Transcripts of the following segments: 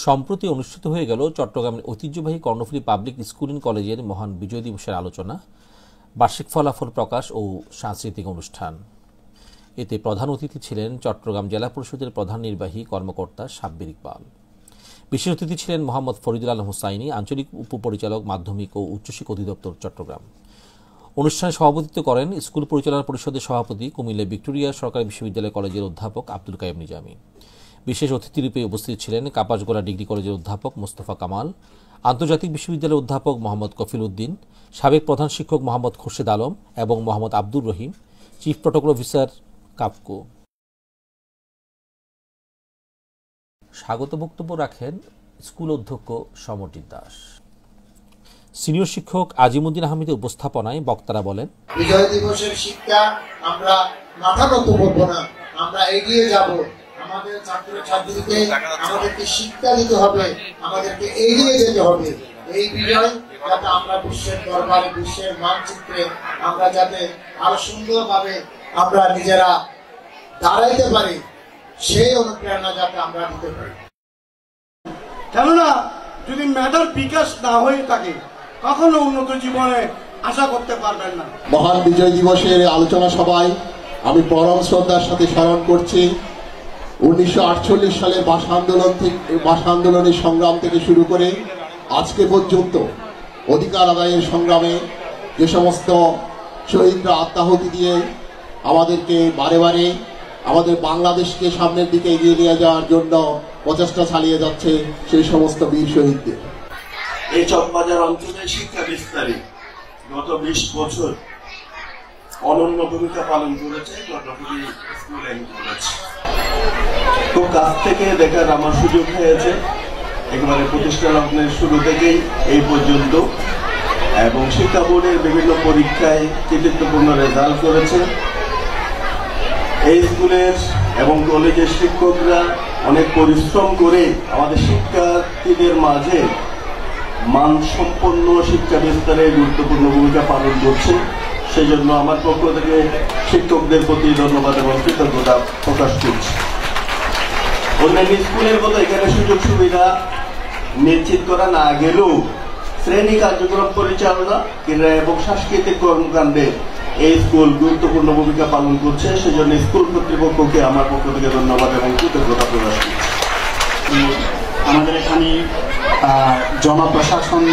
সম্প্রতি অনুষ্ঠিত হয়ে গেল চট্টগ্রামের ঐতিহ্যবাহী কর্ণফুলী পাবলিক স্কুল অ্যান্ড কলেজের মহান বিজয় দিবসের আলোচনা, বার্ষিক ফলাফল প্রকাশ ও সাংস্কৃতিক অনুষ্ঠান। এতে প্রধান অতিথি ছিলেন চট্টগ্রাম জেলা পরিষদের প্রধান নির্বাহী কর্মকর্তা সাব্বির ইকবাল। বিশেষ অতিথি ছিলেন মোহাম্মদ ফরিদুল আলম হুসাইনি, আঞ্চলিক উপপরিচালক মাধ্যমিক ও উচ্চশিক্ষা অধিদপ্তর চট্টগ্রাম। অনুষ্ঠানে সভাপতিত্ব করেন স্কুল পরিচালনা পরিষদের সভাপতি, কুমিল্লা ভিক্টোরিয়া সরকারি বিশ্ববিদ্যালয় কলেজের অধ্যাপক আব্দুল কাইয়ুম নিজামী। বিশেষ অতিথিরূপে উপস্থিত ছিলেন কাপাসগোলা ডিগ্রি কলেজের অধ্যাপক মোস্তফা কামাল, আন্তর্জাতিক বিশ্ববিদ্যালয়ের অধ্যাপক মোহাম্মদ কফিল উদ্দিন, সাবেক প্রধান শিক্ষক মোহাম্মদ খোরশেদ আলম এবং Mohammad Abdur Rahim, chief protocol officer KAFCO. স্বাগত বক্তব্য রাখেন স্কুল অধ্যক্ষ সমরজিৎ দাস। সিনিয়র শিক্ষক আজিমুদ্দিন আহমেদের উপস্থাপনায় বক্তারা বলেন, বিজয় দিবসের শিক্ষা আমরা মাথা নত করব না, আমরা এগিয়ে যাব। আমাদের ছাত্রছাত্রীকে আমাদেরকে শিক্ষা দিতে হবে, আমাদেরকে এগিয়ে যেতে হবে। এই বিজয় যাতে আমরা বিশ্বের দরবারে, বিশ্বের মানচিত্রে আমরা যাতে আরো সুন্দরভাবে আমরা নিজেরা দাঁড়াইতে পারি, সেই অনুপ্রেরণা যাতে আমরা দিতে পারি। কেননা যদি মেধার বিকাশ না হয়ে থাকে কখনো উন্নত জীবনে আশা করতে পারবেন না। মহান বিজয় দিবসের আলোচনা সভায় আমি পরম শ্রদ্ধার সাথে স্মরণ করছি 1948 সালের ভাষা আন্দোলনের সংগ্রাম থেকে শুরু করে আজকে পর্যন্ত অধিকার আদায়ের সংগ্রামে যে সমস্ত শহীদরা আত্মাহুতি দিয়ে আমাদেরকে বারে বারে আমাদের বাংলাদেশকে সামনের দিকে এগিয়ে নিয়ে যাওয়ার জন্য প্রচেষ্টা চালিয়ে যাচ্ছে সেই সমস্ত বীর শহীদদের। এই চকবাজার অঞ্চলে শিক্ষা বিস্তারে গত 20 বছর অনন্য ভূমিকা পালন করেছে কর্ণফুলী স্কুল অ্যান্ড কলেজ। খুব কাছ থেকে দেখার আমার সুযোগ হয়েছে একেবারে প্রতিষ্ঠা লগ্নের শুরু থেকেই এই পর্যন্ত, এবং শিক্ষা বোর্ডের বিভিন্ন পরীক্ষায় কৃতিত্বপূর্ণ রেজাল্ট করেছে। এই স্কুলের এবং কলেজের শিক্ষকরা অনেক পরিশ্রম করে আমাদের শিক্ষার্থীদের মাঝে মানসম্পন্ন শিক্ষা বিস্তারে গুরুত্বপূর্ণ ভূমিকা পালন করছে। সেজন্য আমার পক্ষ থেকে শিক্ষকদের প্রতি ধন্যবাদ এবং কৃতজ্ঞতা প্রকাশ করছি। অন্যান্য স্কুলের মতো এখানে সুযোগ সুবিধা নিশ্চিত করা না গেলেও শ্রেণী কার্যক্রম পরিচালনা, ক্রীড়া এবং সাংস্কৃতিক কর্মকাণ্ডে এই স্কুল গুরুত্বপূর্ণ ভূমিকা পালন করছে। সেজন্য স্কুল কর্তৃপক্ষকে আমার পক্ষ থেকে ধন্যবাদ এবং কৃতজ্ঞতা প্রকাশ করছি। আমাদের এখানে জনপ্রশাসন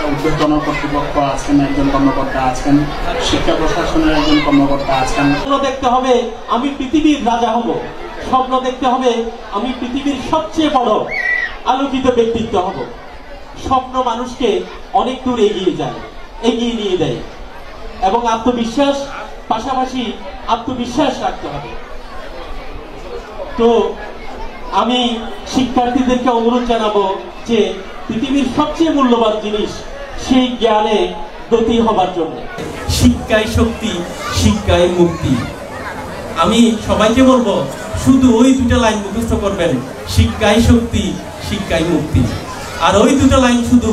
ঊর্ধ্বতন কর্তৃপক্ষ আছেন, একজন কর্মকর্তা আছেন, শিক্ষা প্রশাসনের একজন কর্মকর্তা আছেন। স্বপ্ন দেখতে হবে আমি পৃথিবীর রাজা হব, স্বপ্ন দেখতে হবে আমি পৃথিবীর সবচেয়ে বড় আলোকিত ব্যক্তিত্ব হব। স্বপ্ন মানুষকে অনেক দূর এগিয়ে নিয়ে দেয় এবং আত্মবিশ্বাস, পাশাপাশি আত্মবিশ্বাস রাখতে হবে। তো আমি শিক্ষার্থীদেরকে অনুরোধ জানাবো যে পৃথিবীর সবচেয়ে মূল্যবান জিনিস সেই জ্ঞানে গতি হবার জন্য। শিক্ষাই শক্তি, শিক্ষাই মুক্তি। আমি সবাইকে বলবো শুধু ওই দুটো লাইন মুখস্থ করবেন, শিক্ষাই শক্তি, শিক্ষাই মুক্তি। আর ওই দুটো লাইন শুধু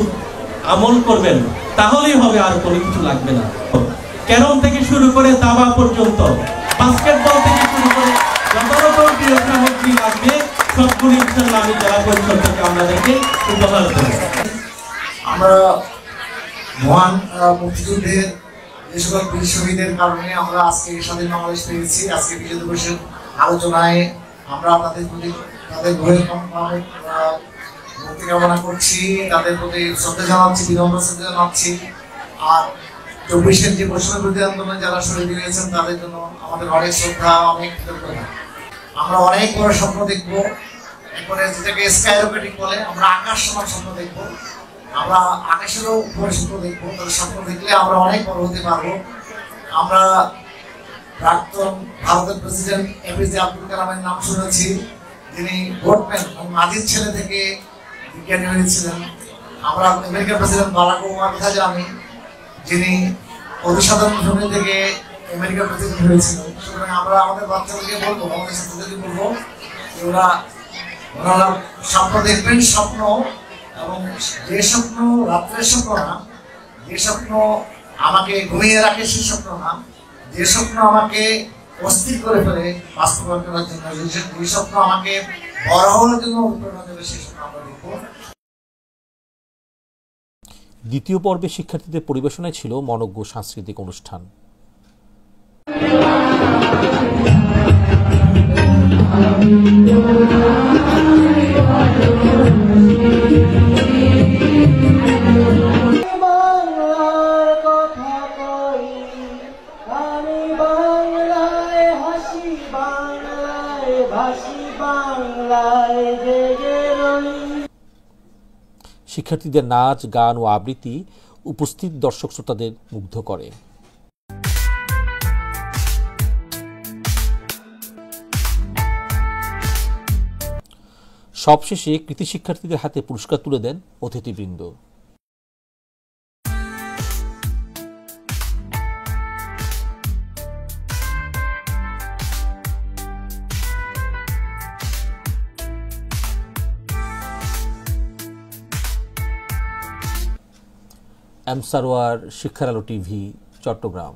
আমল করবেন, তাহলেই হবে, আর কোনো কিছু লাগবে না। ক্যারম থেকে শুরু করে দাবা পর্যন্ত, বাস্কেটবল থেকে শুরু করে যত রকম ক্রীড়া সামগ্রী লাগবে সবগুলি ইনশাআল্লাহ আমি জেলা পরিষদ থেকে আপনাদেরকে উপহার দেব। আমরা মহান মুক্তিযুদ্ধের যে সকল বীর শহীদের কারণে আমরা আজকে স্বাধীন বাংলাদেশ পেয়েছি। আজকে বিজয় দিবসের আলোচনায় আমরা তাদের প্রতি তাদের ভয়ের মুক্তি কামনা করছি, তাদের প্রতি শ্রদ্ধা জানাচ্ছি, বিনম্র শ্রদ্ধা জানাচ্ছি। আর 24-এর যে বৈষম্য বিরোধী আন্দোলনে যারা শহীদ হয়েছেন তাদের জন্য আমাদের অনেক শ্রদ্ধা, অনেক কৃতজ্ঞতা। আমরা অনেক বড় স্বপ্ন দেখবো, এরপরে যেটাকে স্কাই রকেটিং বলে, আমরা আকাশ সমান স্বপ্ন দেখবো, আমরা আকাশেরও উপরে স্বপ্ন দেখবো। তাদের স্বপ্ন দেখলে আমরা অনেক বড় হতে পারবো। আমরা প্রাক্তন ভারতের প্রেসিডেন্ট এপিজে আব্দুল কালামের নাম শুনেছি, যিনি ভোটম্যান মাঝির ছেলে থেকে বিজ্ঞানী হয়েছিলেন। আমরা আমেরিকার প্রেসিডেন্ট বারাক ওবামার কথা জানি, যিনি অতিসাধারণ ফ্যামিলি থেকে আমেরিকার প্রেসিডেন্ট হয়েছিলেন। সুতরাং আমরা আমাদের বাচ্চাদেরকে বলবো, আমাদের ছাত্রদেরকে বলবো ওনারা স্বপ্ন দেখবেন। স্বপ্ন এবং যে স্বপ্ন রাত্রের স্বপ্ন না, যে স্বপ্ন আমাকে ঘুমিয়ে রাখে সে স্বপ্ন না, যে স্বপ্ন আমাকে অস্থির করে ফেলে বাস্তবায়ন করার জন্য। যে স্বপ্ন আমাকে বড় হওয়ার জন্য অনুপ্রেরণা দেবে, সেই স্বপ্ন আমরা দেখবো। দ্বিতীয় পর্বে শিক্ষার্থীদের পরিবেশনায় ছিল মনোজ্ঞ সাংস্কৃতিক অনুষ্ঠান। শিক্ষার্থীদের নাচ, গান ও আবৃত্তি উপস্থিত দর্শক শ্রোতাদের মুগ্ধ করে। সবশেষে কৃতি শিক্ষার্থীদের হাতে পুরস্কার তুলে দেন অতিথিবৃন্দ। এম সারোয়ার, শিক্ষার আলো টিভি, চট্টগ্রাম।